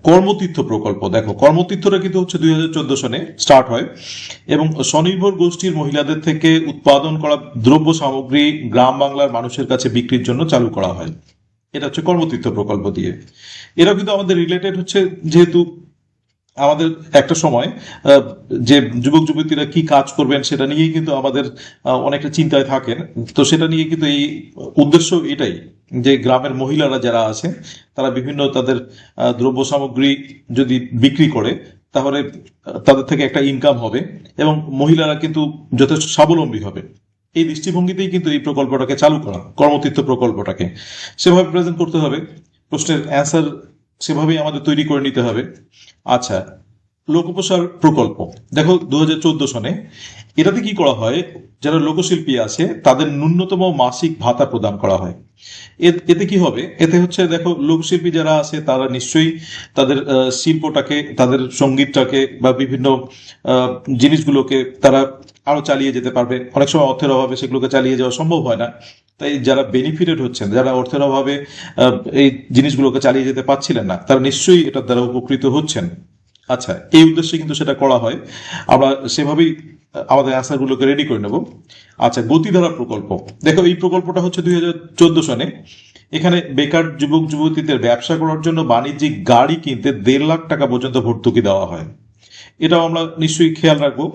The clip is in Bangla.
কর্মতীর্থ প্রকল্প, দেখো কর্মতীর্থটা কিন্তু হচ্ছে 2014 সনে স্টার্ট হয় এবং স্বনির্ভর গোষ্ঠীর মহিলাদের থেকে উৎপাদন করা দ্রব্য সামগ্রী গ্রাম বাংলার মানুষের কাছে বিক্রির জন্য চালু করা হয়। এটা হচ্ছে কর্মতীর্থ প্রকল্প দিয়ে। এটাও কিন্তু আমাদের রিলেটেড হচ্ছে, যেহেতু আমাদের একটা সময় আহ, যে যুবক যুবতীরা কি কাজ করবেন সেটা নিয়েই কিন্তু আমাদের অনেকটা চিন্তায় থাকেন। তো সেটা নিয়ে কিন্তু এই উদ্দেশ্য এটাই, যে গ্রামের মহিলারা যারা আছে তারা বিভিন্ন তাদের দ্রব্য সামগ্রী যদি বিক্রি করে, তাহলে তাদের থেকে একটা ইনকাম হবে এবং মহিলারা কিন্তু যথেষ্ট স্বাবলম্বী হবে। এই দৃষ্টিভঙ্গিতেই কিন্তু এই প্রকল্পটাকে চালু করা, কর্মতীর্থ প্রকল্পটাকে সেভাবে প্রেজেন্ট করতে হবে। প্রশ্নের অ্যান্সার সেভাবেই আমাদের তৈরি করে নিতে হবে। আচ্ছা, লোকপ্রসার প্রকল্প, দেখো 2014 সনে এটাতে কি করা হয়, যারা লোকশিল্পী আছে তাদের ন্যূনতম মাসিক ভাতা প্রদান করা হয়। এতে কি হবে, এতে হচ্ছে দেখো লোকশিল্পী যারা আছে তারা নিশ্চয়ই তাদের শিল্পটাকে, তাদের সঙ্গীতটাকে বা বিভিন্ন আহ, জিনিসগুলোকে তারা আরো চালিয়ে যেতে পারবে। অনেক সময় অর্থের অভাবে সেগুলোকে চালিয়ে যাওয়া সম্ভব হয় না। তাই যারা বেনিফিটেড হচ্ছেন, যারা অর্থের অভাবে এই জিনিসগুলোকে চালিয়ে যেতে পারছিলেন না, তারা নিশ্চয়ই এটার দ্বারা উপকৃত হচ্ছেন। আচ্ছা, এই উদ্দেশ্যে কিন্তু সেটা করা হয়। আমরা সেভাবেই আমাদের অ্যান্সারগুলোকে রেডি করে নেব। আচ্ছা, গতিধারা প্রকল্প, দেখো এই প্রকল্পটা হচ্ছে 2014 সনে। এখানে বেকার যুবক যুবতীদের ব্যবসা করার জন্য বাণিজ্যিক গাড়ি কিনতে 1.5 লাখ টাকা পর্যন্ত ভর্তুকি দেওয়া হয়। এটাও আমরা নিশ্চয়ই খেয়াল রাখবো।